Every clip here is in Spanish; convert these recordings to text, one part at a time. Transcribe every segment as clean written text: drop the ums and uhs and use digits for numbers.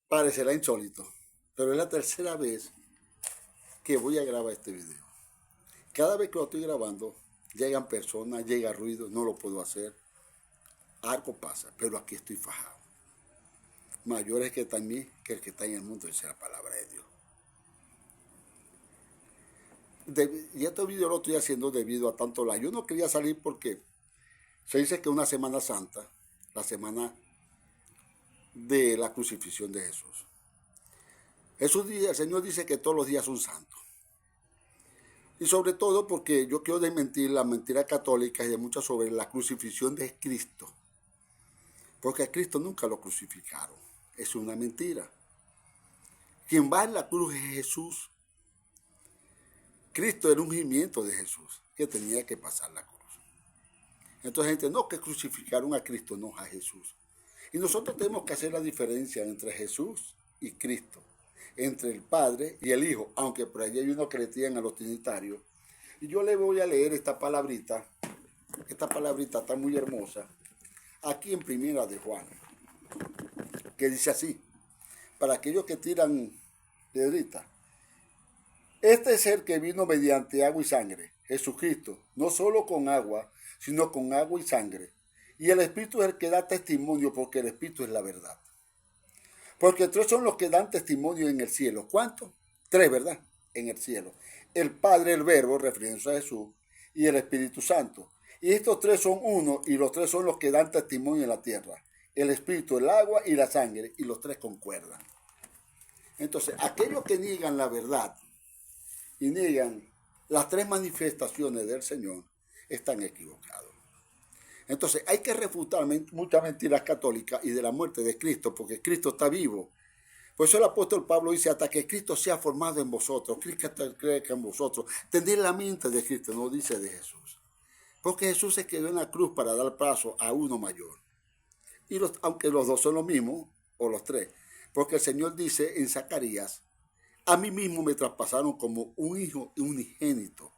Parecerá insólito, pero es la tercera vez que voy a grabar este video. Cada vez que lo estoy grabando, llegan personas, llega ruido, no lo puedo hacer. Algo pasa, pero aquí estoy fajado. Mayor es que está en mí que el que está en el mundo, dice la palabra de Dios. Y este video lo estoy haciendo debido a tanto la. Yo no quería salir porque se dice que una Semana Santa, la semana de la crucifixión de Jesús. El Señor dice que todos los días son santos. Y sobre todo porque yo quiero desmentir la mentira católica y de muchas sobre la crucifixión de Cristo. Porque a Cristo nunca lo crucificaron. Es una mentira. Quien va en la cruz es Jesús. Cristo era un ungimiento de Jesús que tenía que pasar la cruz. Entonces gente, no que crucificaron a Cristo, no a Jesús. Y nosotros tenemos que hacer la diferencia entre Jesús y Cristo, entre el Padre y el Hijo, aunque por allí hay uno que le tiran a los trinitarios. Y yo le voy a leer esta palabrita está muy hermosa, aquí en Primera de Juan, que dice así, para aquellos que tiran piedrita. Este es el que vino mediante agua y sangre, Jesucristo, no solo con agua, sino con agua y sangre. Y el Espíritu es el que da testimonio, porque el Espíritu es la verdad. Porque tres son los que dan testimonio en el cielo. ¿Cuántos? Tres, ¿verdad? En el cielo. El Padre, el Verbo, refiriéndose a Jesús, y el Espíritu Santo. Y estos tres son uno, y los tres son los que dan testimonio en la tierra. El Espíritu, el agua y la sangre, y los tres concuerdan. Entonces, aquellos que niegan la verdad y niegan las tres manifestaciones del Señor, están equivocados. Entonces hay que refutar muchas mentiras católicas y de la muerte de Cristo, porque Cristo está vivo. Por eso el apóstol Pablo dice, hasta que Cristo sea formado en vosotros, Cristo crezca en vosotros, tener la mente de Cristo, no dice de Jesús. Porque Jesús se quedó en la cruz para dar paso a uno mayor. Y aunque los dos son los mismos, o los tres, porque el Señor dice en Zacarías, a mí mismo me traspasaron como un hijo unigénito,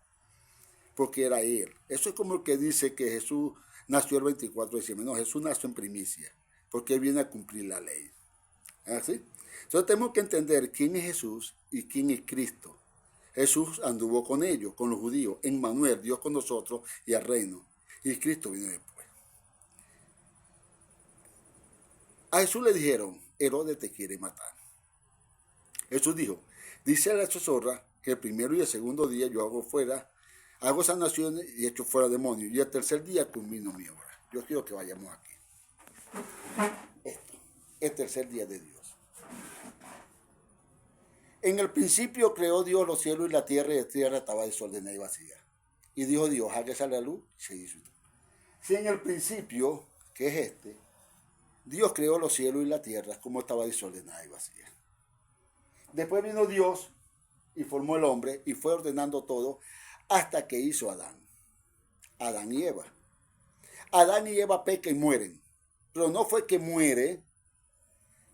porque era él. Eso es como el que dice que Jesús nació el 24 de diciembre. No, Jesús nació en primicia, porque él viene a cumplir la ley. ¿Así? Entonces tenemos que entender quién es Jesús y quién es Cristo. Jesús anduvo con ellos, con los judíos, Emmanuel, Dios con nosotros y al reino. Y Cristo vino después. A Jesús le dijeron, Herodes te quiere matar. Jesús dijo, dice a la zozobra que el primero y el segundo día yo hago sanaciones y echo fuera demonios. Y el tercer día culmino mi obra. Yo quiero que vayamos aquí. Esto, el tercer día de Dios. En el principio creó Dios los cielos y la tierra estaba desordenada y vacía. Y dijo Dios, hágase la luz, y se hizo. Si en el principio, que es este, Dios creó los cielos y la tierra, como estaba desordenada y vacía. Después vino Dios y formó el hombre y fue ordenando todo hasta que hizo a Adán. Adán y Eva. Adán y Eva pecan y mueren. Pero no fue que muere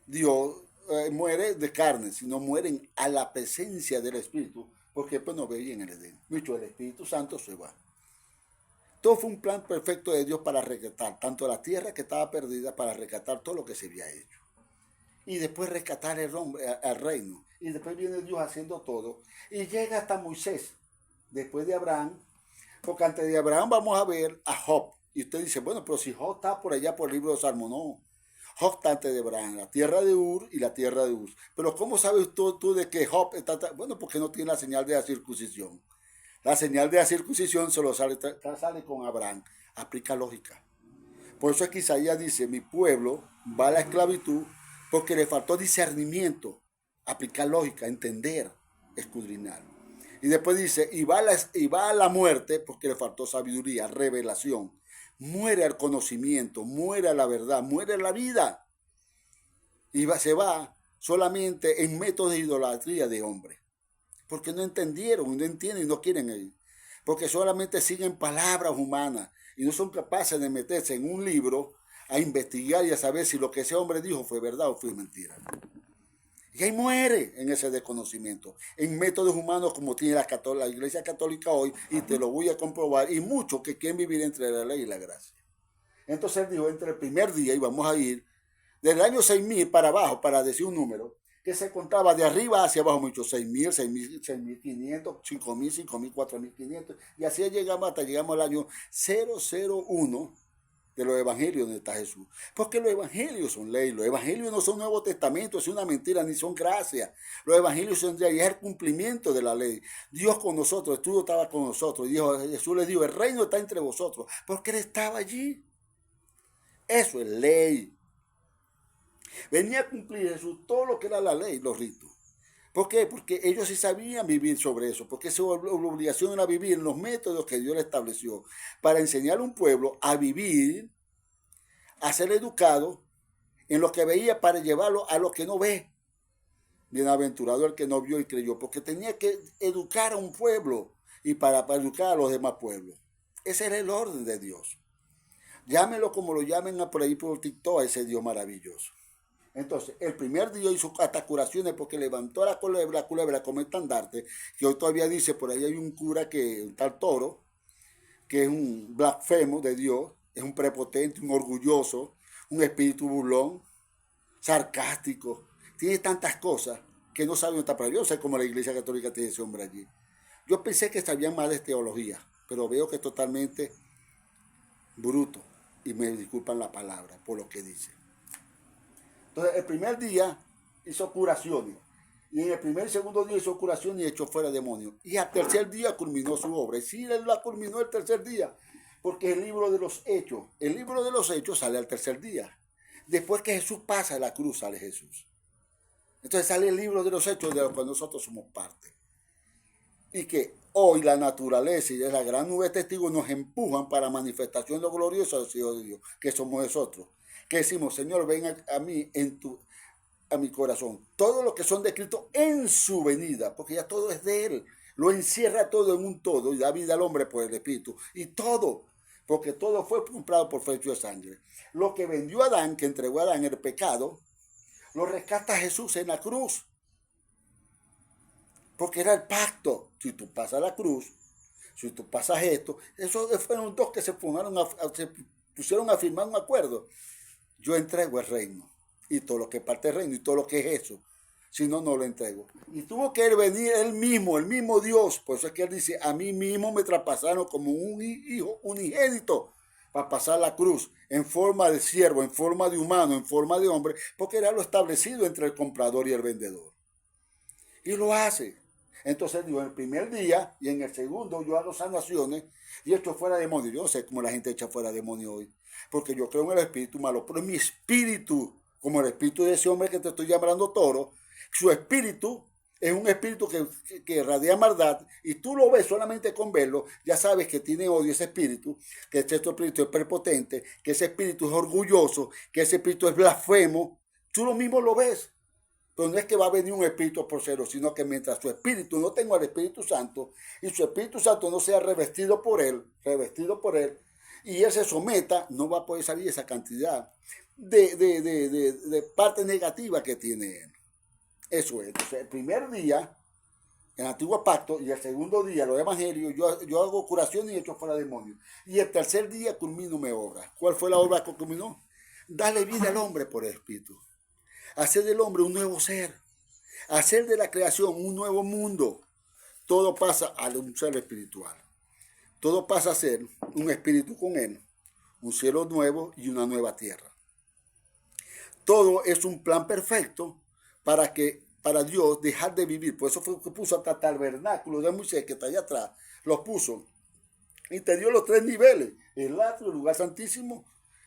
Dios, muere de carne, sino mueren a la presencia del Espíritu, porque después no veía en el Edén. Mucho el Espíritu Santo se va. Todo fue un plan perfecto de Dios para rescatar tanto la tierra que estaba perdida, para rescatar todo lo que se había hecho. Y después rescatar al reino. Y después viene Dios haciendo todo. Y llega hasta Moisés, después de Abraham, porque antes de Abraham vamos a ver a Job. Y usted dice, bueno, pero si Job está por allá por el libro de Salmo, no. Job está antes de Abraham, la tierra de Ur y la tierra de Uz. Pero ¿cómo sabes tú de que Job está? Bueno, porque no tiene la señal de la circuncisión. La señal de la circuncisión solo sale con Abraham. Aplica lógica. Por eso es que Isaías dice, mi pueblo va a la esclavitud porque le faltó discernimiento, aplicar lógica, entender, escudriñar. Y después dice, y va a la muerte porque le faltó sabiduría, revelación. Muere el conocimiento, muere la verdad, muere la vida. Y se va solamente en métodos de idolatría de hombre. Porque no entendieron, no entienden y no quieren ir. Porque solamente siguen palabras humanas y no son capaces de meterse en un libro a investigar y a saber si lo que ese hombre dijo fue verdad o fue mentira. Y ahí muere en ese desconocimiento, en métodos humanos como tiene la Iglesia Católica hoy, y te lo voy a comprobar, y muchos que quieren vivir entre la ley y la gracia. Entonces él dijo, entre el primer día, y vamos a ir Del año 6000 para abajo, para decir un número, que se contaba de arriba hacia abajo mucho, 6000, 6000, 6500, 5000, 5000, 4500, y así llegamos al año 001 de los evangelios donde está Jesús. Porque los evangelios son ley, los evangelios no son Nuevo Testamento, es una mentira, ni son gracia. Los evangelios son ya el cumplimiento de la ley. Dios con nosotros, tú estaba con nosotros, y Jesús le dijo, el reino está entre vosotros, porque Él estaba allí. Eso es ley. Venía a cumplir Jesús todo lo que era la ley, los ritos. ¿Por qué? Porque ellos sí sabían vivir sobre eso, porque su obligación era vivir en los métodos que Dios le estableció para enseñar a un pueblo a vivir, a ser educado en lo que veía para llevarlo a lo que no ve. Bienaventurado el que no vio y creyó, porque tenía que educar a un pueblo y para educar a los demás pueblos. Ese era el orden de Dios. Llámelo como lo llamen por ahí por TikTok a ese Dios maravilloso. Entonces, el primer día hizo hasta curaciones porque levantó a la culebra como estandarte, que hoy todavía dice, por ahí hay un cura que, un tal Toro, que es un blasfemo de Dios, es un prepotente, un orgulloso, un espíritu burlón, sarcástico, tiene tantas cosas que no sabe dónde está para Dios. Yo sé cómo la Iglesia Católica tiene ese hombre allí. Yo pensé que sabían más de teología, pero veo que es totalmente bruto, y me disculpan la palabra por lo que dice. Entonces, el primer día hizo curaciones. Y en el primer y segundo día hizo curaciones y echó fuera demonios. Y al tercer día culminó su obra. Y sí, él la culminó el tercer día. Porque el libro de los hechos sale al tercer día. Después que Jesús pasa a la cruz, sale Jesús. Entonces sale el libro de los hechos de los que nosotros somos parte. Y que hoy la naturaleza y la gran nube de testigos nos empujan para manifestación de lo glorioso del Señor de Dios, que somos nosotros. Que decimos, Señor, ven a mí a mi corazón. Todo lo que son descritos en su venida, porque ya todo es de Él. Lo encierra todo en un todo y da vida al hombre por el Espíritu. Y todo, porque todo fue comprado por precio de sangre. Lo que vendió a Adán, que entregó a Adán el pecado, lo rescata Jesús en la cruz. Porque era el pacto. Si tú pasas la cruz, si tú pasas esto, esos fueron dos que se pusieron a firmar un acuerdo. Yo entrego el reino y todo lo que parte del reino y todo lo que es eso. Si no, no lo entrego. Y tuvo que venir él mismo, el mismo Dios. Por eso es que él dice, a mí mismo me traspasaron como un hijo unigénito para pasar la cruz en forma de siervo, en forma de humano, en forma de hombre, porque era lo establecido entre el comprador y el vendedor. Y lo hace. Entonces digo, en el primer día y en el segundo yo hago sanaciones y echo fuera demonios. Yo no sé cómo la gente echa fuera demonios hoy, porque yo creo en el espíritu malo, pero en mi espíritu, como el espíritu de ese hombre que te estoy llamando Toro, su espíritu es un espíritu que radia maldad y tú lo ves solamente con verlo, ya sabes que tiene odio ese espíritu, que este espíritu es prepotente, que ese espíritu es orgulloso, que ese espíritu es blasfemo, tú lo mismo lo ves. Pero no es que va a venir un espíritu por cero, sino que mientras su espíritu no tenga al Espíritu Santo y su Espíritu Santo no sea revestido por él, y él se someta, no va a poder salir esa cantidad de parte negativa que tiene él. Eso es. Entonces, el primer día, en el antiguo pacto, y el segundo día, los evangelios, yo hago curación y echo fuera demonios. Y el tercer día culmino mi obra. ¿Cuál fue la obra que culminó? Darle vida al hombre por el Espíritu. Hacer del hombre un nuevo ser, hacer de la creación un nuevo mundo. Todo pasa a un ser espiritual. Todo pasa a ser un espíritu con él, un cielo nuevo y una nueva tierra. Todo es un plan perfecto para Dios dejar de vivir. Por eso fue que puso hasta tabernáculo de Moisés, que está allá atrás, los puso. Y te dio los tres niveles: el atrio, el lugar santísimo,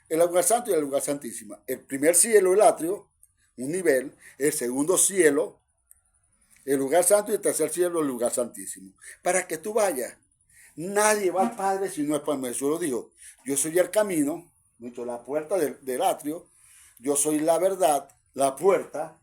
el lugar santo y el lugar santísimo. El primer cielo, el atrio, un nivel; el segundo cielo, el lugar santo; y el tercer cielo, el lugar santísimo. Para que tú vayas. Nadie va al Padre si no es por mí. Jesús lo dijo. Yo soy el camino, la puerta del atrio. Yo soy la verdad, la puerta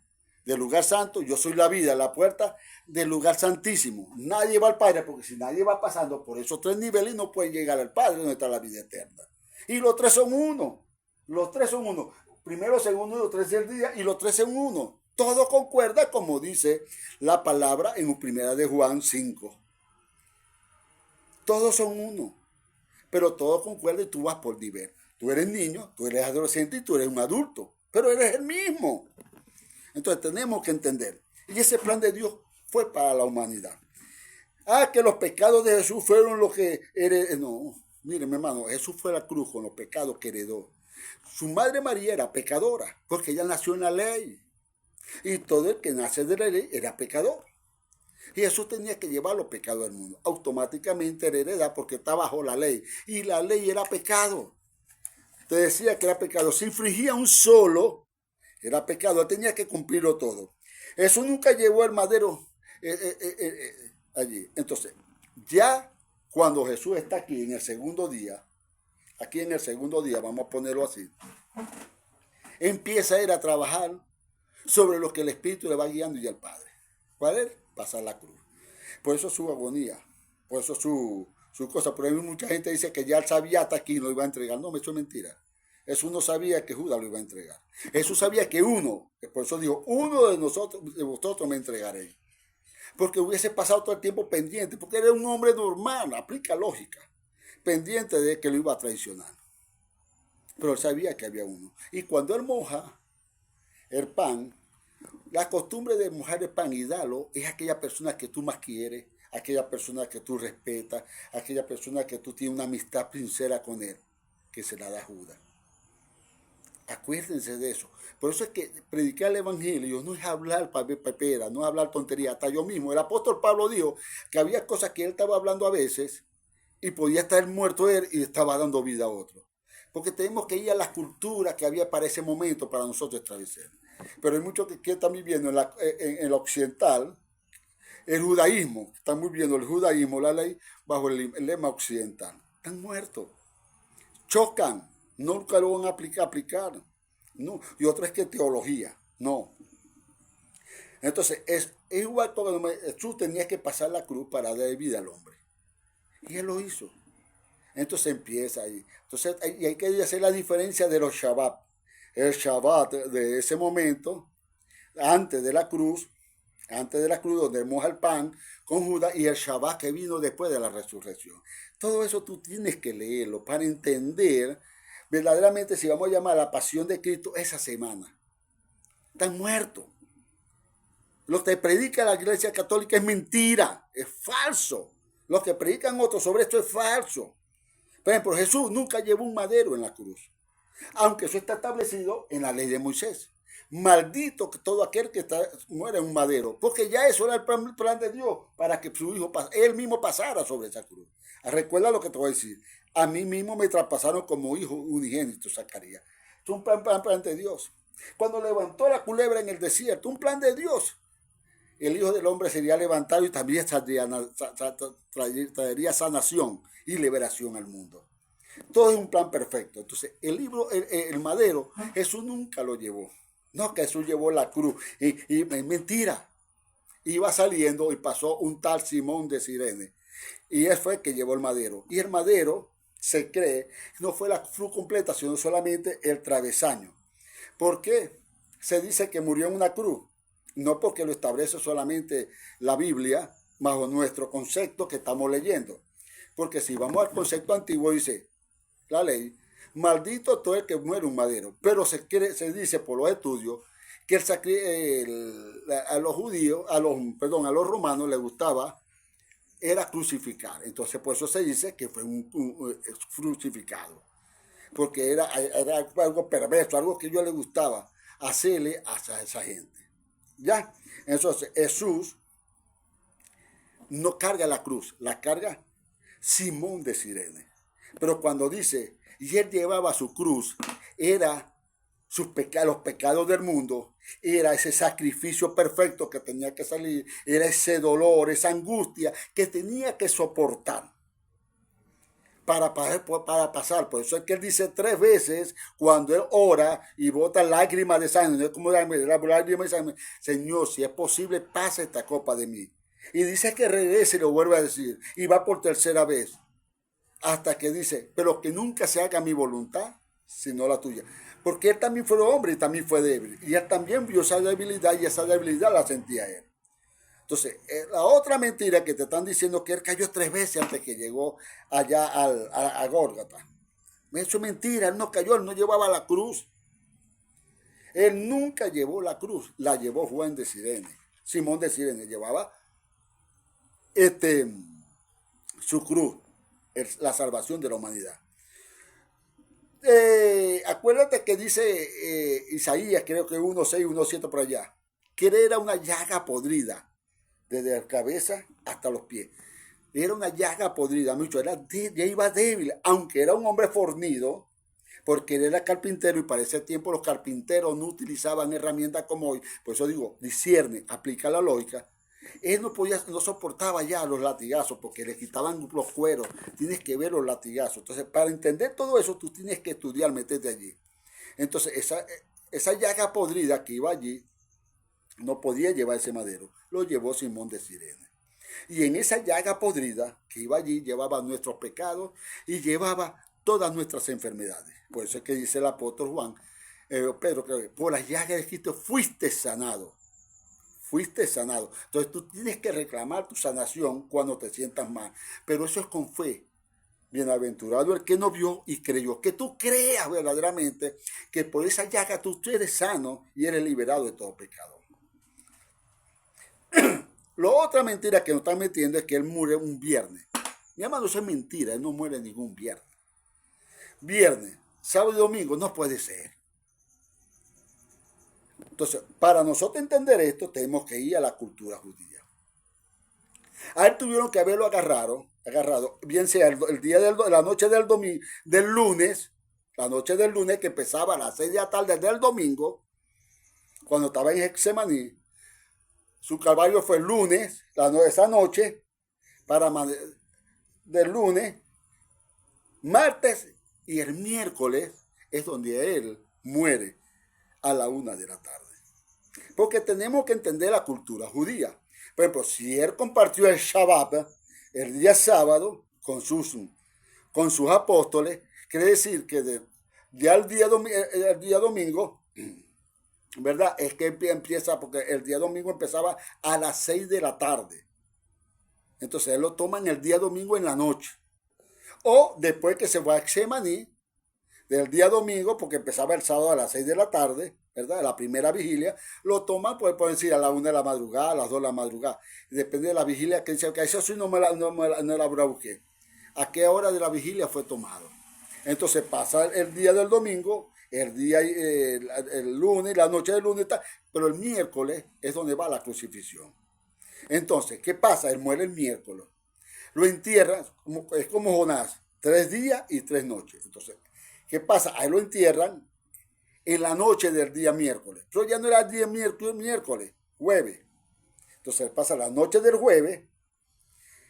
del lugar santo. Yo soy la vida, la puerta del lugar santísimo. Nadie va al Padre, porque si nadie va pasando por esos tres niveles, no pueden llegar al Padre donde está la vida eterna. Y los tres son uno. Los tres son uno. Primero, segundo y tercer día, y los tres son uno. Todo concuerda, como dice la palabra en 1 de Juan 5. Todos son uno, pero todo concuerda y tú vas por nivel. Tú eres niño, tú eres adolescente y tú eres un adulto. pero Él es el mismo. Entonces tenemos que entender. Y ese plan de Dios fue para la humanidad. Que los pecados de Jesús fueron los que heredó. No, miren, mi hermano, Jesús fue a la cruz con los pecados que heredó. Su madre María era pecadora, porque ella nació en la ley. Y todo el que nace de la ley era pecador. Y Jesús tenía que llevar los pecados del mundo. Automáticamente era heredad porque está bajo la ley. Y la ley era pecado. Te decía que era pecado. Si infringía un solo, era pecado. Él tenía que cumplirlo todo. Jesús nunca llevó el madero allí. Entonces, ya cuando Jesús está aquí en el segundo día, vamos a ponerlo así, empieza a ir a trabajar sobre lo que el Espíritu le va guiando y al Padre. ¿Cuál es? Pasar la cruz. Por eso su agonía, por eso su cosa. Por ahí mucha gente dice que ya él sabía hasta aquí lo iba a entregar. No, eso es mentira. Jesús no sabía que Judas lo iba a entregar. Jesús sabía que por eso dijo, uno de vosotros me entregaré. Porque hubiese pasado todo el tiempo pendiente, porque era un hombre normal, aplica lógica, pendiente de que lo iba a traicionar. Pero él sabía que había uno. Y cuando él moja el pan, la costumbre de mojar el pan y darlo es aquella persona que tú más quieres, aquella persona que tú respetas, aquella persona que tú tienes una amistad sincera con él, que se la da Judas. Acuérdense de eso. Por eso es que predicar el evangelio no es hablar papera, no es hablar tontería. Hasta yo mismo, el apóstol Pablo dijo que había cosas que él estaba hablando a veces y podía estar muerto él y estaba dando vida a otro. Porque tenemos que ir a la cultura que había para ese momento para nosotros establecer. Pero hay muchos que están viviendo en el occidental, el judaísmo, están viviendo el judaísmo, la ley, bajo el lema occidental. Están muertos. Chocan. Nunca lo van a aplicar. No. Y otra es que teología. No. Entonces, es igual cuando Jesús tenía que pasar la cruz para dar vida al hombre. Y él lo hizo. Entonces empieza ahí. Entonces hay que hacer la diferencia de los Shabbat. El Shabbat de ese momento, antes de la cruz, donde moja el pan con Judas, y el Shabbat que vino después de la resurrección. Todo eso tú tienes que leerlo para entender verdaderamente si vamos a llamar a la pasión de Cristo esa semana. Están muertos. Lo que predica la Iglesia Católica es mentira, es falso. Lo que predican otros sobre esto es falso. Por ejemplo, Jesús nunca llevó un madero en la cruz, aunque eso está establecido en la ley de Moisés. Maldito que todo aquel que muera en un madero, porque ya eso era el plan de Dios para que su hijo, él mismo pasara sobre esa cruz. Recuerda lo que te voy a decir. A mí mismo me traspasaron como hijo unigénito, Zacarías. Es un plan de Dios. Cuando levantó la culebra en el desierto, un plan de Dios. El Hijo del Hombre sería levantado y también traería sanación y liberación al mundo. Todo es un plan perfecto. Entonces, el madero, Jesús nunca lo llevó. No, que Jesús llevó la cruz. Y mentira. Iba saliendo y pasó un tal Simón de Cirene. Y él fue el que llevó el madero. Y el madero, se cree, no fue la cruz completa, sino solamente el travesaño. ¿Por qué? Se dice que murió en una cruz. No porque lo establece solamente la Biblia, bajo nuestro concepto que estamos leyendo. Porque si vamos al concepto antiguo, dice la ley, maldito todo el que muere un madero. Pero se dice por los estudios que a los judíos, a los romanos les gustaba era crucificar. Entonces por eso se dice que fue un crucificado. Porque era algo perverso, algo que a ellos les gustaba hacerle a esa gente. ¿Ya? Entonces Jesús no carga la cruz, la carga Simón de Cirene. Pero cuando dice, y él llevaba su cruz, era los pecados del mundo, era ese sacrificio perfecto que tenía que salir, era ese dolor, esa angustia que tenía que soportar para pasar. Por eso es que él dice 3 veces cuando él ora y bota lágrimas de sangre, no es como lágrimas de sangre, Señor, si es posible, pasa esta copa de mí. Y dice que regrese y lo vuelve a decir, y va por 3ª vez, hasta que dice, pero que nunca se haga mi voluntad, sino la tuya. Porque él también fue hombre y también fue débil. Y él también vio esa debilidad y esa debilidad la sentía él. Entonces, la otra mentira que te están diciendo que él cayó 3 veces antes que llegó allá a Gólgota. Eso es mentira, él no cayó, él no llevaba la cruz. Él nunca llevó la cruz, la llevó Juan de Cirene. Simón de Cirene llevaba su cruz, la salvación de la humanidad. Acuérdate que dice Isaías, creo que 1.6, 1.7 por allá, que era una llaga podrida, desde la cabeza hasta los pies. Era una llaga podrida, mucho, ya iba débil, aunque era un hombre fornido, porque él era carpintero y para ese tiempo los carpinteros no utilizaban herramientas como hoy. Por eso digo, discierne, aplica la lógica. Él no soportaba ya los latigazos porque le quitaban los cueros. Tienes que ver los latigazos. Entonces, para entender todo eso, tú tienes que estudiar, meterte allí. Entonces, esa llaga podrida que iba allí, no podía llevar ese madero. Lo llevó Simón de Cirene. Y en esa llaga podrida que iba allí, llevaba nuestros pecados y llevaba todas nuestras enfermedades. Por eso es que dice el apóstol Juan, Pedro, creo que por las llagas de Cristo fuiste sanado. Fuiste sanado. Entonces tú tienes que reclamar tu sanación cuando te sientas mal. Pero eso es con fe. Bienaventurado el que no vio y creyó. Que tú creas verdaderamente que por esa llaga tú eres sano y eres liberado de todo pecado. La otra mentira que nos están metiendo es que él muere un viernes. Mi hermano, eso es mentira. Él no muere ningún viernes. Viernes, sábado y domingo no puede ser. Entonces, para nosotros entender esto, tenemos que ir a la cultura judía. A él tuvieron que haberlo agarrado, bien sea el día la noche del domingo, del lunes, la noche del lunes que empezaba a las 6 de la tarde del domingo, cuando estaba en Getsemaní. Su calvario fue el lunes, esa noche, del lunes, martes y el miércoles es donde él muere a la 1 de la tarde. Porque tenemos que entender la cultura judía. Por ejemplo, si él compartió el Shabbat, el día sábado, con sus apóstoles, quiere decir que ya el día domingo, ¿verdad? Es que empieza, porque el día domingo empezaba a las 6 de la tarde. Entonces él lo toma en el día domingo en la noche. O después que se va a Getsemaní, del día domingo, porque empezaba el sábado a las 6 de la tarde, ¿verdad? La primera vigilia, lo toma, pues pueden decir a la 1 de la madrugada, a las 2 de la madrugada. Depende de la vigilia que dice, que eso sí no la busqué. ¿A qué hora de la vigilia fue tomado? Entonces pasa el día del domingo, el lunes, la noche del lunes, pero el miércoles es donde va la crucifixión. Entonces, ¿qué pasa? Él muere el miércoles. Lo entierran, es como Jonás, 3 días y 3 noches. Entonces, ¿qué pasa? Ahí lo entierran en la noche del día miércoles. Pero ya no era el día miércoles, jueves. Entonces pasa la noche del jueves,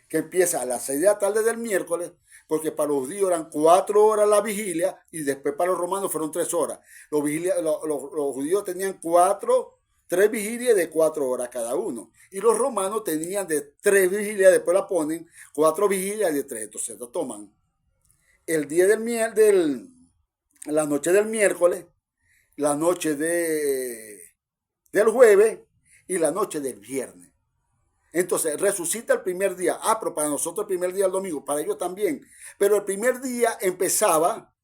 que empieza a las 6 de la tarde del miércoles, porque para los judíos eran 4 horas la vigilia y después para los romanos fueron 3 horas. Los judíos tenían 3 vigilias de 4 horas cada uno. Y los romanos tenían de 3 vigilias, después la ponen 4 vigilias de 3. Entonces lo toman el día la noche del miércoles, la noche del jueves y la noche del viernes. Entonces resucita el primer día. Pero para nosotros el primer día el domingo, para ellos también. Pero el primer día empezaba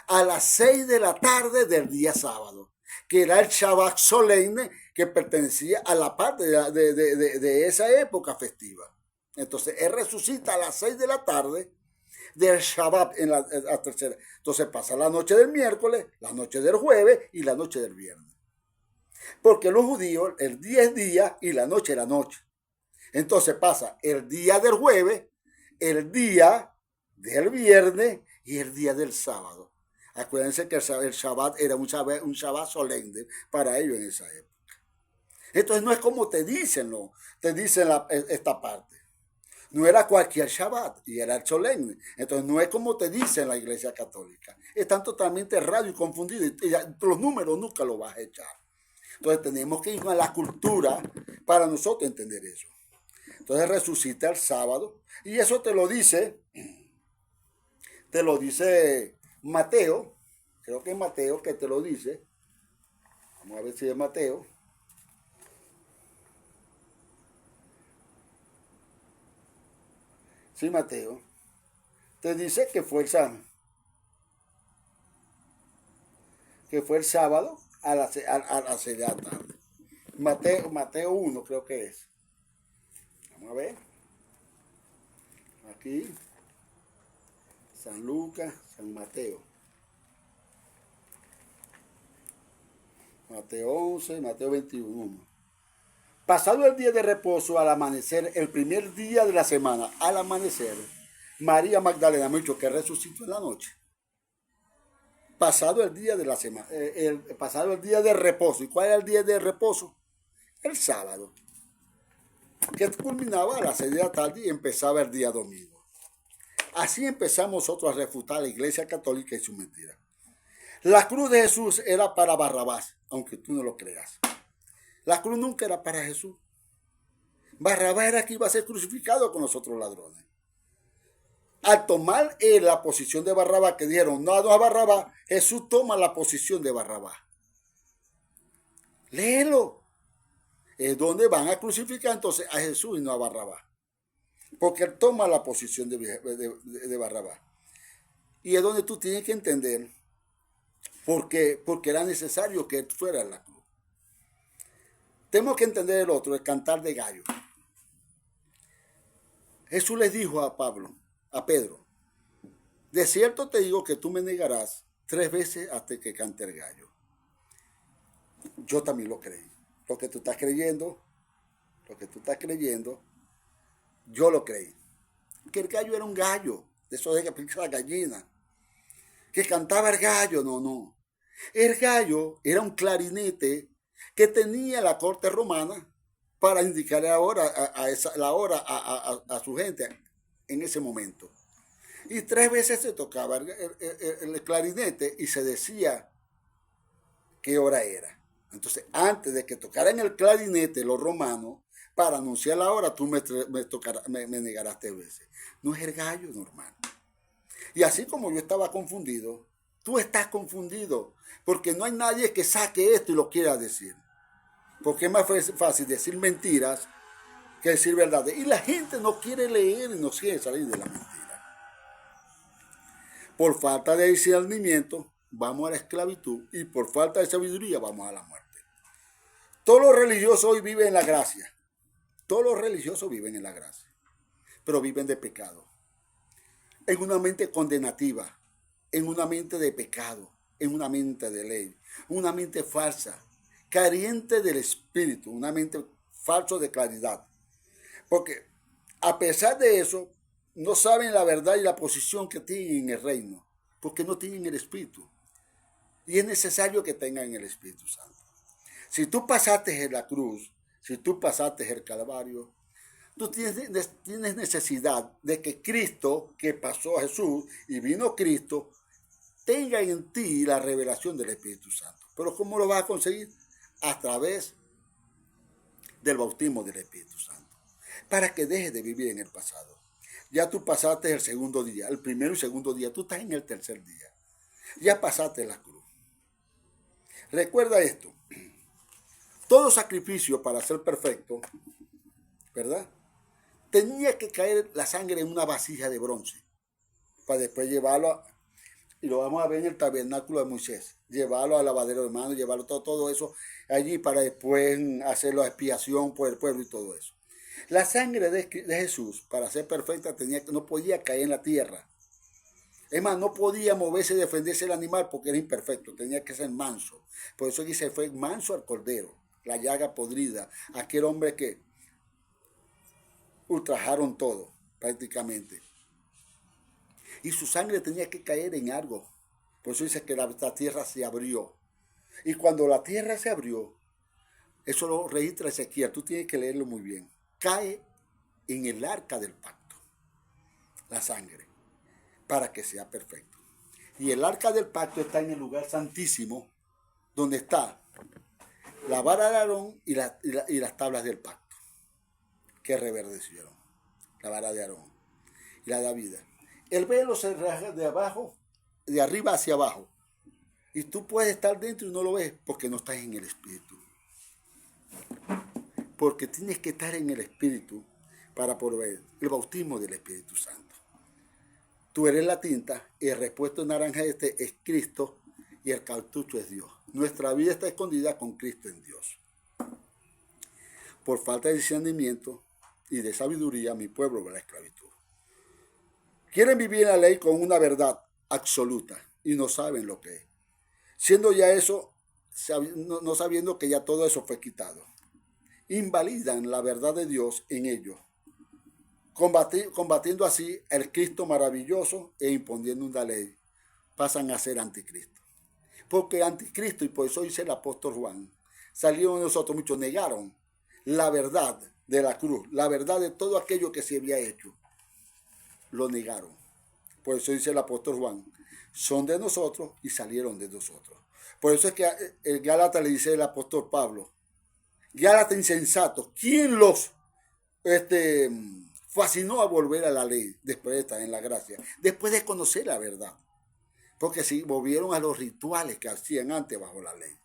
a las 6 de la tarde del día sábado, que era el Shabbat solemne, que pertenecía a la parte de esa época festiva. Entonces él resucita a las 6 de la tarde del Shabbat en la tercera. Entonces pasa la noche del miércoles, la noche del jueves y la noche del viernes. Porque los judíos, el día es día y la noche es la noche. Entonces pasa el día del jueves, el día del viernes y el día del sábado. Acuérdense que el Shabbat era un Shabbat solemne para ellos en esa época. Entonces no es como te dicen esta parte. No era cualquier Shabbat y era el solemne. Entonces no es como te dice en la Iglesia Católica. Están totalmente errados y confundidos. Y los números nunca los vas a echar. Entonces tenemos que ir a la cultura para nosotros entender eso. Entonces resucita el sábado. Y eso te lo dice Mateo. Creo que es Mateo que te lo dice. Vamos a ver si es Mateo. Sí, Mateo. Te dice que fue el sábado. a las 6 de la tarde. Mateo 1 creo que es. Vamos a ver. Aquí. San Lucas, San Mateo. Mateo 11, Mateo 21. Pasado el día de reposo, al amanecer, el primer día de la semana, al amanecer, María Magdalena, mucho que resucitó en la noche. Pasado el día de la semana, pasado el día de reposo. ¿Y cuál era el día de reposo? El sábado, que culminaba a las 6 de la tarde y empezaba el día domingo. Así empezamos nosotros a refutar la Iglesia Católica y su mentira. La cruz de Jesús era para Barrabás, aunque tú no lo creas. La cruz nunca era para Jesús. Barrabás era que iba a ser crucificado con los otros ladrones. Al tomar la posición de Barrabás, que dijeron no a Barrabás, Jesús toma la posición de Barrabás. Léelo. Es donde van a crucificar entonces a Jesús y no a Barrabás. Porque él toma la posición de Barrabás. Y es donde tú tienes que entender porque era necesario que él fuera a la cruz. Tenemos que entender el otro, el cantar de gallo. Jesús les dijo a Pedro, de cierto te digo que tú me negarás 3 veces hasta que cante el gallo. Yo también lo creí. Lo que tú estás creyendo, yo lo creí. Que el gallo era un gallo, de eso de que pica la gallina. Que cantaba el gallo, no. El gallo era un clarinete que tenía la corte romana para indicarle la hora a su gente en ese momento. Y 3 veces se tocaba el clarinete y se decía qué hora era. Entonces, antes de que tocaran el clarinete los romanos, para anunciar la hora, tú me negarás 3 veces. No es el gallo normal. Y así como yo estaba confundido, tú estás confundido, porque no hay nadie que saque esto y lo quiera decir. Porque es más fácil decir mentiras que decir verdades. Y la gente no quiere leer y no quiere salir de la mentira. Por falta de discernimiento, vamos a la esclavitud, y por falta de sabiduría, vamos a la muerte. Todos los religiosos hoy viven en la gracia. Todos los religiosos viven en la gracia, pero viven de pecado. En una mente condenativa, en una mente de pecado, en una mente de ley, una mente falsa, carente del espíritu, una mente falsa de claridad. Porque a pesar de eso, no saben la verdad y la posición que tienen en el reino, porque no tienen el espíritu. Y es necesario que tengan el Espíritu Santo. Si tú pasaste en la cruz, si tú pasaste el Calvario, tú tienes necesidad de que Cristo, que pasó a Jesús y vino Cristo, tenga en ti la revelación del Espíritu Santo. Pero ¿cómo lo vas a conseguir? A través del bautismo del Espíritu Santo. Para que dejes de vivir en el pasado. Ya tú pasaste el segundo día, el primero y segundo día, tú estás en el tercer día. Ya pasaste la cruz. Recuerda esto. Todo sacrificio para ser perfecto, ¿verdad? Tenía que caer la sangre en una vasija de bronce para después llevarlo, y lo vamos a ver en el tabernáculo de Moisés, llevarlo al lavadero de manos, llevarlo todo eso allí para después hacer la expiación por el pueblo y todo eso. La sangre de Jesús, para ser perfecta, no podía caer en la tierra. Es más, no podía moverse y defenderse el animal porque era imperfecto, tenía que ser manso. Por eso dice, fue manso al cordero, la llaga podrida, aquel hombre que ultrajaron todo, prácticamente. Y su sangre tenía que caer en algo. Por eso dice que la tierra se abrió. Y cuando la tierra se abrió, eso lo registra Ezequiel, tú tienes que leerlo muy bien. Cae en el arca del pacto, la sangre, para que sea perfecto. Y el arca del pacto está en el lugar santísimo, donde está la vara de Aarón y las tablas del pacto, que reverdecieron. La vara de Aarón y la de vida. El velo se rasga de arriba hacia abajo. Y tú puedes estar dentro y no lo ves porque no estás en el Espíritu. Porque tienes que estar en el Espíritu para poder ver el bautismo del Espíritu Santo. Tú eres la tinta y el repuesto naranja es Cristo y el cartucho es Dios. Nuestra vida está escondida con Cristo en Dios. Por falta de discernimiento y de sabiduría, mi pueblo ve la esclavitud. Quieren vivir la ley con una verdad absoluta y no saben lo que es. Siendo ya eso, no sabiendo que ya todo eso fue quitado. Invalidan la verdad de Dios en ellos, combatiendo así el Cristo maravilloso e imponiendo una ley. Pasan a ser anticristo. Porque anticristo, y por eso dice el apóstol Juan, salieron de nosotros, muchos negaron la verdad de la cruz, la verdad de todo aquello que se había hecho. Lo negaron. Por eso dice el apóstol Juan, son de nosotros y salieron de nosotros. Por eso es que el Gálatas le dice el apóstol Pablo, Gálatas insensatos, ¿quién los fascinó a volver a la ley después de estar en la gracia? Después de conocer la verdad. Porque si volvieron a los rituales que hacían antes bajo la ley.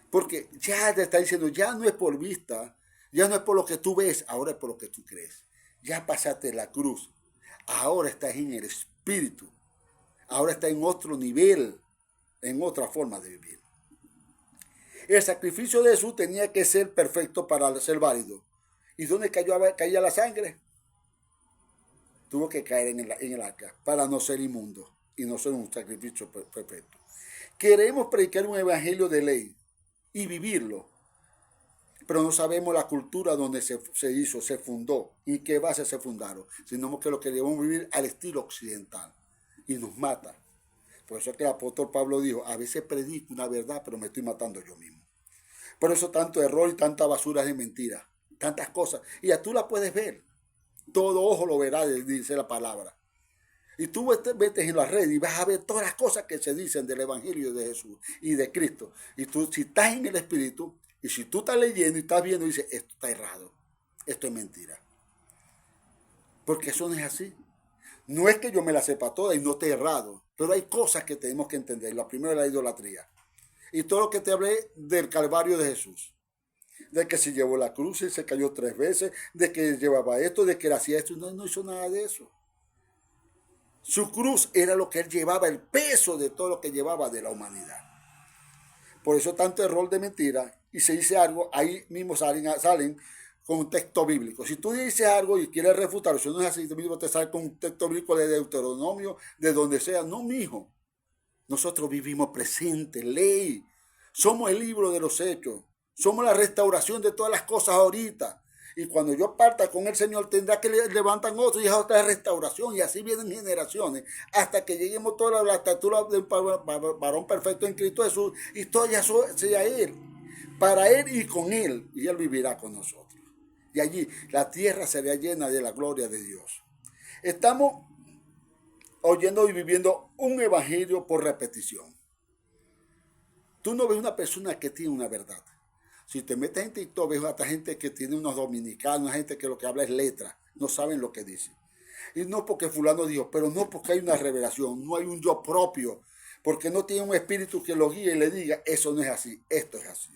Porque ya te está diciendo, ya no es por vista, ya no es por lo que tú ves, ahora es por lo que tú crees. Ya pasaste la cruz, ahora estás en el espíritu, ahora estás en otro nivel, en otra forma de vivir. El sacrificio de Jesús tenía que ser perfecto para ser válido. ¿Y dónde caía la sangre? Tuvo que caer en el arca para no ser inmundo y no ser un sacrificio perfecto. Queremos predicar un evangelio de ley y vivirlo, pero no sabemos la cultura donde se hizo, se fundó y qué bases se fundaron, sino que lo queremos vivir al estilo occidental y nos mata. Por eso es que el apóstol Pablo dijo, a veces predico una verdad, pero me estoy matando yo mismo. Por eso tanto error y tanta basura de mentira, tantas cosas, y ya tú la puedes ver. Todo ojo lo verá, dice la palabra. Y tú vete en la red y vas a ver todas las cosas que se dicen del Evangelio de Jesús y de Cristo. Y tú, si estás en el Espíritu, y si tú estás leyendo y estás viendo, dices, esto está errado, esto es mentira. Porque eso no es así. No es que yo me la sepa toda y no esté errado, pero hay cosas que tenemos que entender. La primera es la idolatría. Y todo lo que te hablé del Calvario de Jesús. De que se llevó la cruz y se cayó 3 veces, de que llevaba esto, de que él hacía esto. No hizo nada de eso. Su cruz era lo que él llevaba, el peso de todo lo que llevaba de la humanidad. Por eso tanto error de mentira, y se dice algo, ahí mismo salen con un texto bíblico. Si tú dices algo y quieres refutar, eso no es así, tú mismo te sale con un texto bíblico de Deuteronomio, de donde sea. No, mijo. Nosotros vivimos presente, ley. Somos el libro de los hechos. Somos la restauración de todas las cosas ahorita. Y cuando yo parta con el Señor, tendrá que levantar otro y es otra restauración. Y así vienen generaciones. Hasta que lleguemos toda la estatura del varón perfecto en Cristo Jesús. Y todo ya sea Él. Para Él y con Él. Y Él vivirá con nosotros. Y allí la tierra será llena de la gloria de Dios. Estamos oyendo y viviendo un evangelio por repetición. Tú no ves una persona que tiene una verdad. Si te metes en TikTok, ves a esta gente que tiene unos dominicanos, una gente que lo que habla es letra, no saben lo que dice. Y no porque fulano dijo, pero no porque hay una revelación, no hay un yo propio, porque no tiene un espíritu que lo guíe y le diga, eso no es así, esto es así.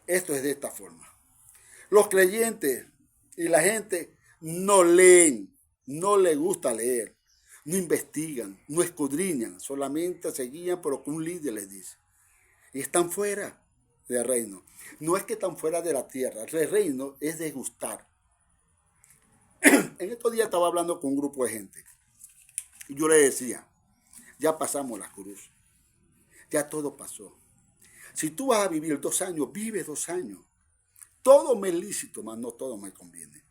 Esto es de esta forma. Los creyentes y la gente no leen, no les gusta leer, no investigan, no escudriñan, solamente se guían por lo que un líder les dice. Y están fuera del reino. No es que están fuera de la tierra, el reino es de gustar. En estos días estaba hablando con un grupo de gente y yo le decía, ya pasamos la cruz, ya todo pasó. Si tú vas a vivir 2 años, vive 2 años. Todo me es lícito, mas no todo me conviene.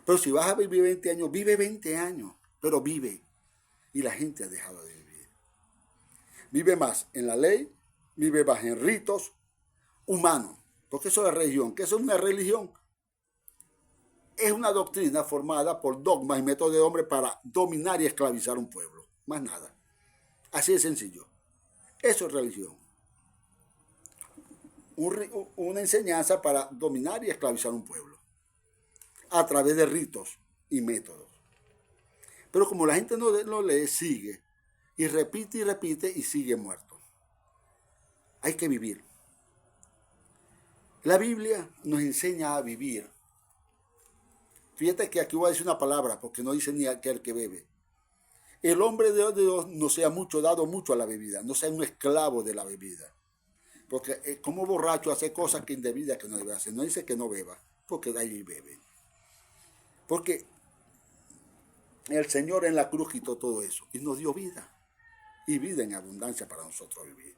Pero si vas a vivir 20 años, vive 20 años, pero vive. Y la gente ha dejado de vivir. Vive más en la ley, vive más en ritos humanos. Porque eso es religión. ¿Qué es una religión? Es una doctrina formada por dogmas y métodos de hombre para dominar y esclavizar un pueblo. Más nada. Así de sencillo. Eso es religión. Una enseñanza para dominar y esclavizar un pueblo. A través de ritos y métodos. Pero como la gente no lo lee, sigue. Y repite y sigue muerto. Hay que vivir. La Biblia nos enseña a vivir. Fíjate que aquí voy a decir una palabra, porque no dice ni aquel que bebe. el hombre de Dios no sea dado mucho a la bebida, no sea un esclavo de la bebida. Porque como borracho hace cosas que indebidas que no debe hacer. No dice que no beba, porque de ahí bebe. Porque el Señor en la cruz quitó todo eso y nos dio vida. Y vida en abundancia para nosotros vivir.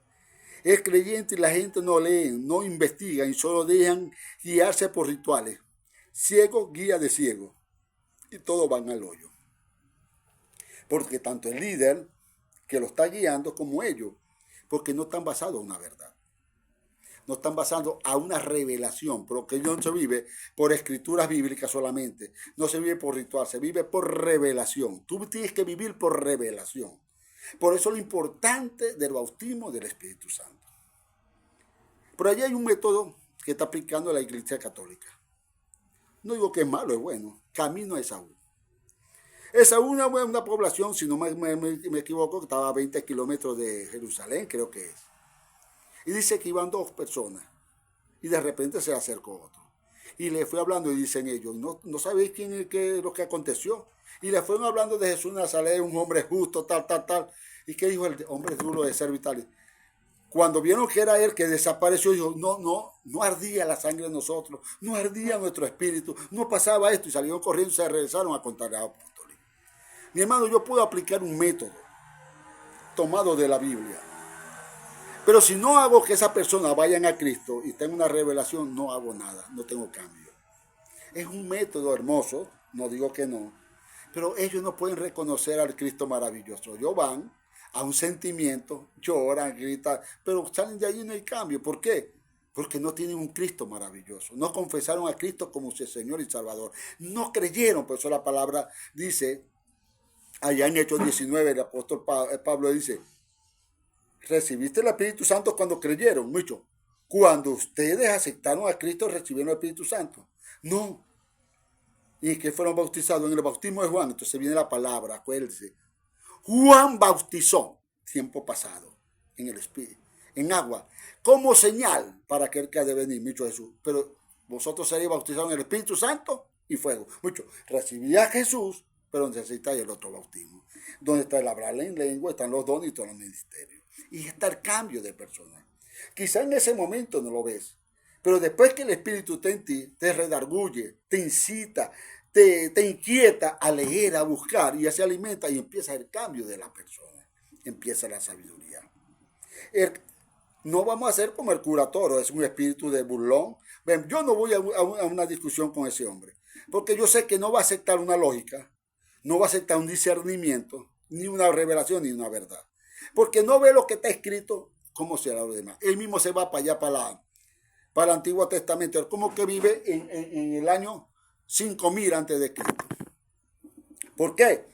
El creyente y la gente no leen, no investigan y solo dejan guiarse por rituales. Ciego guía de ciego. Y todos van al hoyo. Porque tanto el líder que lo está guiando como ellos, porque no están basados en una verdad. No están basados a una revelación, porque no se vive por escrituras bíblicas solamente. No se vive por ritual, se vive por revelación. Tú tienes que vivir por revelación. Por eso lo importante del bautismo del Espíritu Santo. Pero allí hay un método que está aplicando la Iglesia Católica. No digo que es malo, es bueno. Camino a Esaú. Esaú es una población, si no me equivoco, que estaba a 20 kilómetros de Jerusalén, creo que es. Y dice que iban dos personas. Y de repente se acercó otro. Y le fue hablando y dicen ellos, no sabéis quién es lo que aconteció. Y le fueron hablando de Jesús de Nazaret, un hombre justo, tal. ¿Y qué dijo el hombre duro de ser vital? Cuando vieron que era él que desapareció, dijo, no ardía la sangre de nosotros, no ardía nuestro espíritu, no pasaba esto. Y salieron corriendo y se regresaron a contarle a los apóstoles. Mi hermano, yo puedo aplicar un método tomado de la Biblia. Pero si no hago que esa persona vayan a Cristo y tenga una revelación, no hago nada, no tengo cambio. Es un método hermoso, no digo que no, pero ellos no pueden reconocer al Cristo maravilloso. Ellos van a un sentimiento, lloran, gritan, pero salen de allí y no hay cambio. ¿Por qué? Porque no tienen un Cristo maravilloso. No confesaron a Cristo como su Señor y Salvador. No creyeron, por eso la palabra dice, allá en Hechos 19, el apóstol Pablo dice, recibiste el Espíritu Santo cuando creyeron, mucho. Cuando ustedes aceptaron a Cristo, recibieron el Espíritu Santo. No. Y que fueron bautizados en el bautismo de Juan. Entonces viene la palabra, acuérdense. Juan bautizó, tiempo pasado, en el Espíritu, en agua, como señal para aquel que ha de venir, mucho Jesús. Pero vosotros seréis bautizados en el Espíritu Santo y fuego. Mucho. Recibí a Jesús, pero necesitáis el otro bautismo. Donde está el hablar en lengua, están los dones y todos los ministerios. Y está el cambio de persona. Quizá en ese momento no lo ves, pero después que el Espíritu está en ti, te redarguye, te incita, te inquieta a leer, a buscar, y se alimenta y empieza el cambio de la persona. Empieza la sabiduría. No vamos a hacer como el cura Toro, es un espíritu de burlón. Yo no voy a una discusión con ese hombre, porque yo sé que no va a aceptar una lógica, no va a aceptar un discernimiento, ni una revelación, ni una verdad. Porque no ve lo que está escrito, cómo será lo demás. Él mismo se va para allá, para el Antiguo Testamento. Él como que vive en el año 5000 antes de Cristo. ¿Por qué?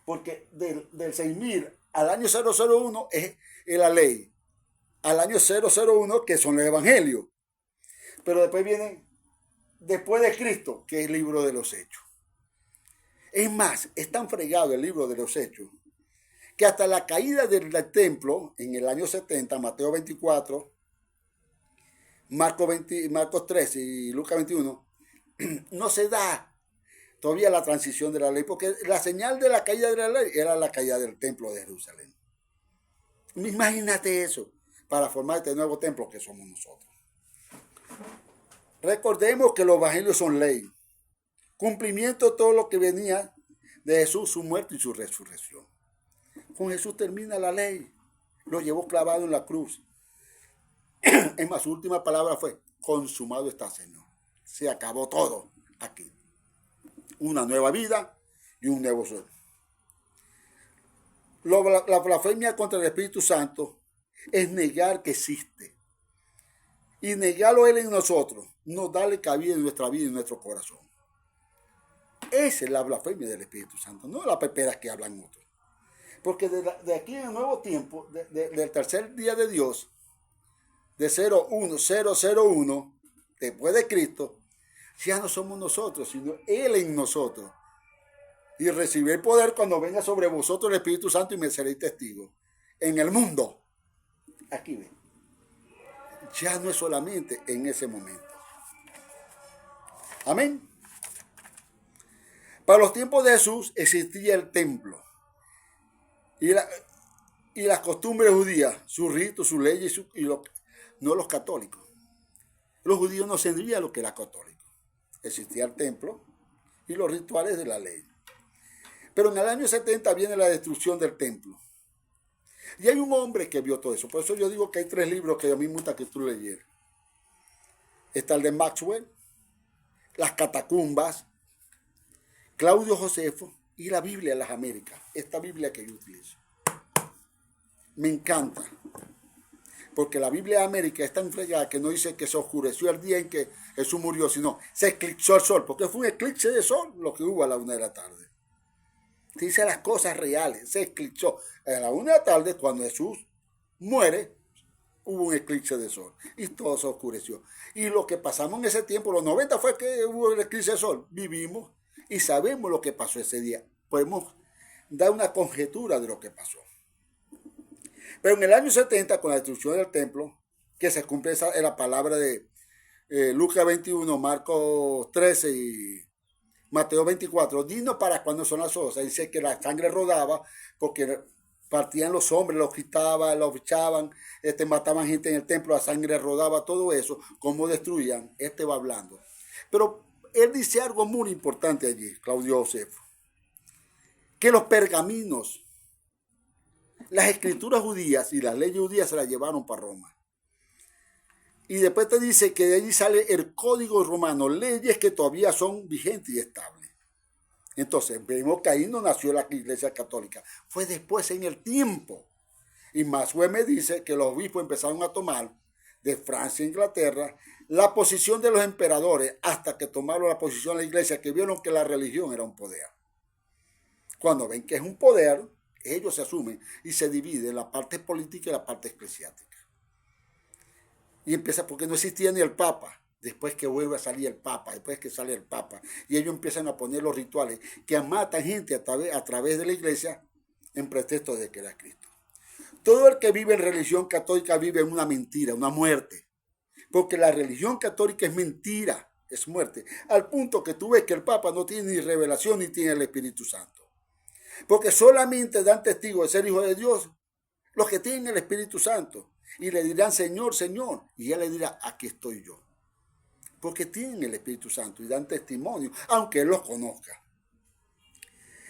Porque del 6000 al año 001 es la ley. Al año 001 que son los evangelios. Pero después viene, después de Cristo, que es el libro de los Hechos. Es más, es tan fregado el libro de los Hechos, que hasta la caída del templo en el año 70, Mateo 24, Marcos 13 y Lucas 21, no se da todavía la transición de la ley, porque la señal de la caída de la ley era la caída del templo de Jerusalén. Imagínate eso, para formar este nuevo templo que somos nosotros. Recordemos que los evangelios son ley, cumplimiento de todo lo que venía de Jesús, su muerte y su resurrección. Con Jesús termina la ley, lo llevó clavado en la cruz. Es más, su última palabra fue, consumado está, Señor. Se acabó todo aquí. Una nueva vida y un nuevo sol. La blasfemia contra el Espíritu Santo es negar que existe. Y negarlo Él en nosotros, no darle cabida en nuestra vida y en nuestro corazón. Esa es la blasfemia del Espíritu Santo, no las peperas que hablan otros. Porque de aquí en el nuevo tiempo, del tercer día de Dios, de 001, después de Cristo, ya no somos nosotros, sino Él en nosotros. Y recibir poder cuando venga sobre vosotros el Espíritu Santo y me seréis testigos. En el mundo, aquí ven, ya no es solamente en ese momento. Amén. Para los tiempos de Jesús existía el templo. Y, y las costumbres judías, sus ritos, sus leyes, no los católicos. Los judíos no seguían lo que era católico. Existía el templo y los rituales de la ley. Pero en el año 70 viene la destrucción del templo. Y hay un hombre que vio todo eso. Por eso yo digo que hay 3 libros que a mí me gusta que tú leyeras. Está el de Maxwell, Las Catacumbas, Claudio Josefo y la Biblia de las Américas. Esta Biblia que yo utilizo. Me encanta. Porque la Biblia de América es tan fregada que no dice que se oscureció el día en que Jesús murió, sino se eclipsó el sol. Porque fue un eclipse de sol lo que hubo a la 1 de la tarde. Dice las cosas reales. Se eclipsó. A la 1 de la tarde, cuando Jesús muere, hubo un eclipse de sol. Y todo se oscureció. Y lo que pasamos en ese tiempo, los 90 fue que hubo el eclipse de sol. Vivimos y sabemos lo que pasó ese día. Podemos dar una conjetura de lo que pasó. Pero en el año 70, con la destrucción del templo, que se cumple la palabra de Lucas 21, Marcos 13 y Mateo 24, dinos para cuándo son las cosas. Dice que la sangre rodaba porque partían los hombres, los quitaban, los echaban, mataban gente en el templo, la sangre rodaba, todo eso, cómo destruían. Va hablando. Pero él dice algo muy importante allí, Claudio Josefo, que los pergaminos, las escrituras judías y las leyes judías se las llevaron para Roma. Y después te dice que de allí sale el código romano, leyes que todavía son vigentes y estables. Entonces, vemos que ahí no nació la Iglesia Católica. Fue después en el tiempo. Y Maxwell me dice que los obispos empezaron a tomar de Francia e Inglaterra la posición de los emperadores hasta que tomaron la posición de la Iglesia, que vieron que la religión era un poder. Cuando ven que es un poder, ellos se asumen y se dividen la parte política y la parte eclesiástica. Y empieza porque no existía ni el Papa. Después que vuelve a salir el Papa, después que sale el Papa, y ellos empiezan a poner los rituales que matan gente a través de la iglesia en pretexto de que era Cristo. Todo el que vive en religión católica vive en una mentira, una muerte. Porque la religión católica es mentira, es muerte. Al punto que tú ves que el Papa no tiene ni revelación ni tiene el Espíritu Santo. Porque solamente dan testigo de ser hijo de Dios los que tienen el Espíritu Santo. Y le dirán, Señor, Señor. Y él le dirá, aquí estoy yo. Porque tienen el Espíritu Santo y dan testimonio, aunque él los conozca.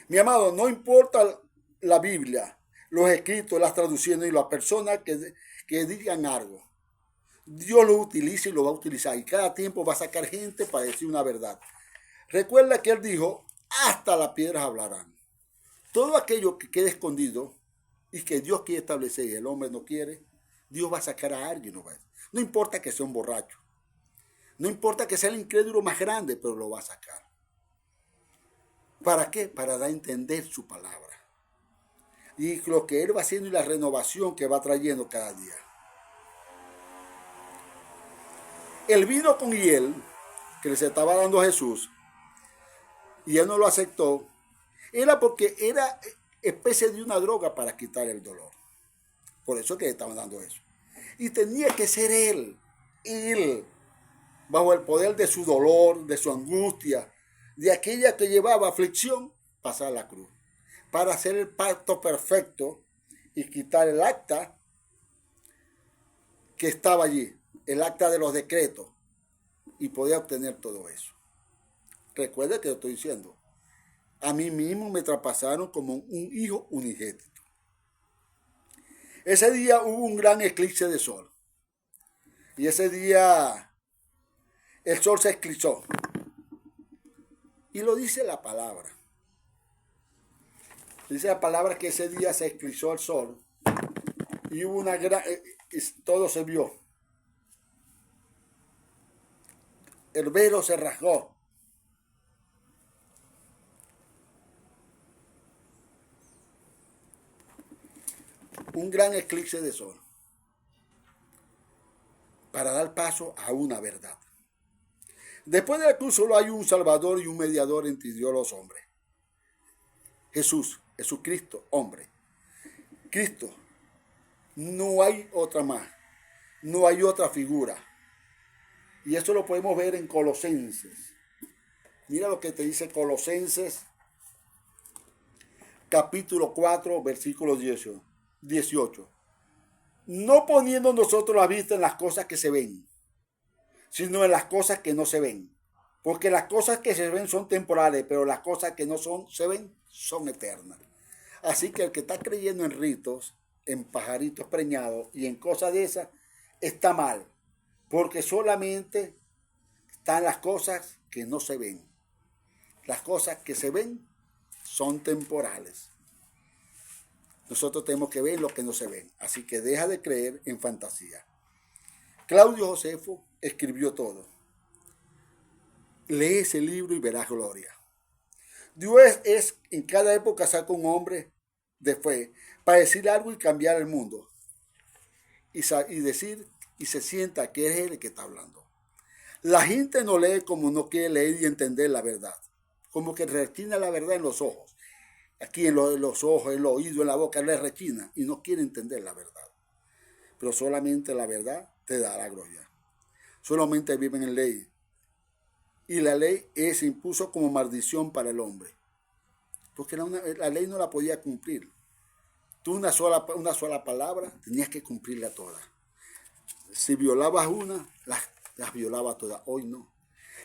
Mi amado, no importa la Biblia, los escritos, las traducciones y las personas que digan algo. Dios lo utiliza y lo va a utilizar. Y cada tiempo va a sacar gente para decir una verdad. Recuerda que él dijo, hasta las piedras hablarán. Todo aquello que quede escondido y que Dios quiere establecer y el hombre no quiere, Dios va a sacar a alguien. No importa que sea un borracho. No importa que sea el incrédulo más grande, pero lo va a sacar. ¿Para qué? Para dar a entender su palabra. Y lo que él va haciendo y la renovación que va trayendo cada día. El vino con hiel que les estaba dando a Jesús y él no lo aceptó, era porque era especie de una droga para quitar el dolor. Por eso que le estaban dando eso. Y tenía que ser él, bajo el poder de su dolor, de su angustia, de aquella que llevaba aflicción, pasar la cruz. Para hacer el pacto perfecto y quitar el acta que estaba allí, el acta de los decretos, y poder obtener todo eso. Recuerda que lo estoy diciendo. A mí mismo me traspasaron como un hijo unigénito. Ese día hubo un gran eclipse de sol. Y ese día el sol se eclipsó. Y lo dice la palabra. Dice la palabra que ese día se eclipsó el sol. Y hubo una gran... todo se vio. El velo se rasgó. Un gran eclipse de sol. Para dar paso a una verdad. Después de la cruz solo hay un Salvador y un mediador entre Dios y los hombres. Jesucristo, hombre. Cristo. No hay otra más. No hay otra figura. Y eso lo podemos ver en Colosenses. Mira lo que te dice Colosenses, capítulo 4, versículo 18. No poniendo nosotros la vista en las cosas que se ven, sino en las cosas que no se ven. Porque las cosas que se ven son temporales, pero las cosas que no se ven son eternas. Así que el que está creyendo en ritos, en pajaritos preñados y en cosas de esas, está mal. Porque solamente están las cosas que no se ven. Las cosas que se ven son temporales. Nosotros tenemos que ver lo que no se ven. Así que deja de creer en fantasía. Claudio Josefo escribió todo. Lee ese libro y verás gloria. Dios en cada época saca un hombre de fe para decir algo y cambiar el mundo. Y decir y se sienta que es él el que está hablando. La gente no lee como no quiere leer y entender la verdad. Como que rechina la verdad en los ojos. Aquí en los ojos, en los oídos, en la boca, le rechina y no quiere entender la verdad. Pero solamente la verdad te da la gloria. Solamente viven en ley. Y la ley se impuso como maldición para el hombre. Porque la ley no la podía cumplir. Tú una sola palabra tenías que cumplirla toda. Si violabas una, las violabas todas. Hoy no.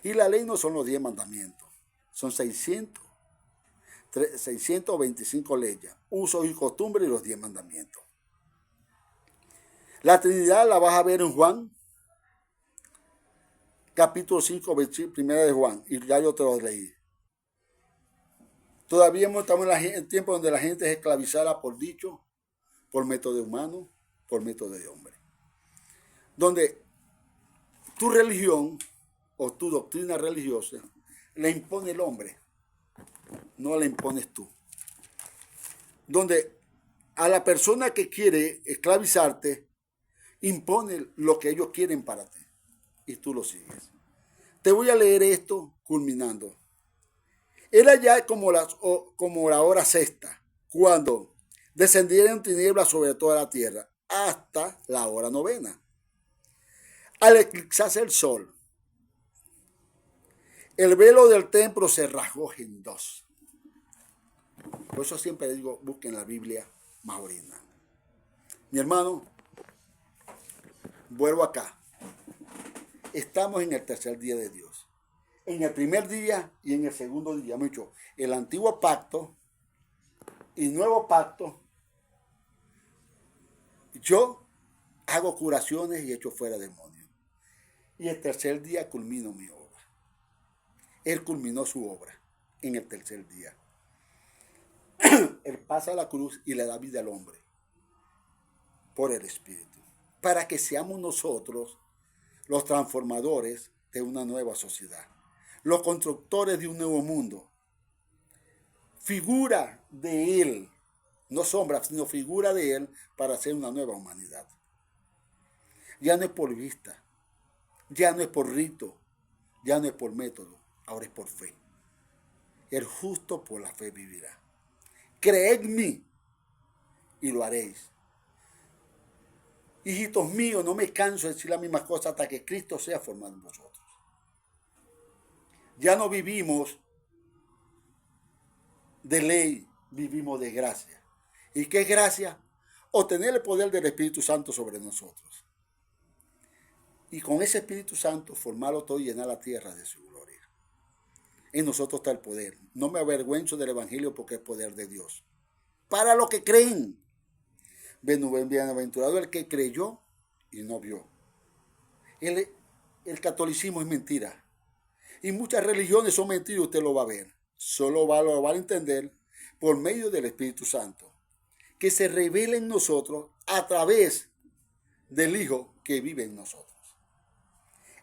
Y la ley no son los 10 mandamientos. Son 625 leyes. Usos y costumbres y los 10 mandamientos. La Trinidad la vas a ver en Juan. Capítulo 5, primera de Juan. Y ya yo te lo leí. Todavía estamos en el tiempo donde la gente es esclavizada por dicho, por método humano, por método de hombre. Donde tu religión o tu doctrina religiosa le impone el hombre, no la impones tú. Donde a la persona que quiere esclavizarte, impone lo que ellos quieren para ti y tú lo sigues. Te voy a leer esto culminando. Era ya como la hora sexta, cuando descendieron tinieblas sobre toda la tierra, hasta la hora novena. Al eclipsarse el sol, el velo del templo se rasgó en dos. Por eso siempre digo, busquen la Biblia Maurina. Mi hermano, vuelvo acá. Estamos en el tercer día de Dios. En el primer día y en el segundo día, mucho. El antiguo pacto y nuevo pacto, yo hago curaciones y echo fuera demonios. Y el tercer día culmino mi obra. Él culminó su obra en el tercer día. Él pasa la cruz y le da vida al hombre por el Espíritu. Para que seamos nosotros los transformadores de una nueva sociedad. Los constructores de un nuevo mundo. Figura de Él. No sombra, sino figura de Él para hacer una nueva humanidad. Ya no es por vista. Ya no es por rito. Ya no es por método. Ahora es por fe. El justo por la fe vivirá. Creed en mí y lo haréis. Hijitos míos, no me canso de decir la misma cosa hasta que Cristo sea formado en vosotros. Ya no vivimos de ley, vivimos de gracia. ¿Y qué es gracia? Obtener el poder del Espíritu Santo sobre nosotros. Y con ese Espíritu Santo formarlo todo y llenar la tierra de su gloria. En nosotros está el poder. No me avergüenzo del Evangelio porque es poder de Dios. Para los que creen. Bienaventurado el que creyó y no vio. El catolicismo es mentira. Y muchas religiones son mentiras, usted lo va a ver. Solo lo va a entender por medio del Espíritu Santo. Que se revela en nosotros a través del Hijo que vive en nosotros.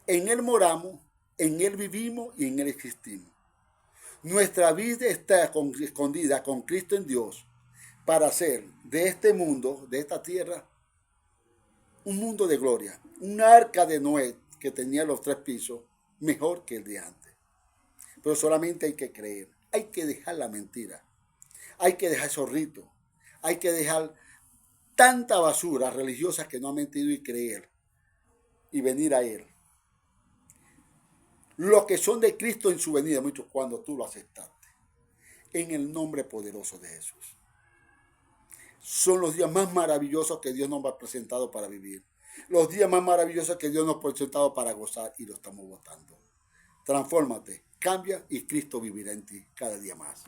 En Él moramos, en Él vivimos y en Él existimos. Nuestra vida está escondida con Cristo en Dios para hacer de este mundo, de esta tierra, un mundo de gloria. Un arca de Noé que tenía los 3 pisos, mejor que el de antes. Pero solamente hay que creer. Hay que dejar la mentira. Hay que dejar esos ritos. Hay que dejar tanta basura religiosa que no ha mentido y creer. Y venir a Él. Los que son de Cristo en su venida, mucho cuando tú lo aceptaste. en el nombre poderoso de Jesús. Son los días más maravillosos que Dios nos ha presentado para vivir. Los días más maravillosos que Dios nos ha presentado para gozar y lo estamos votando. Transfórmate, cambia y Cristo vivirá en ti cada día más.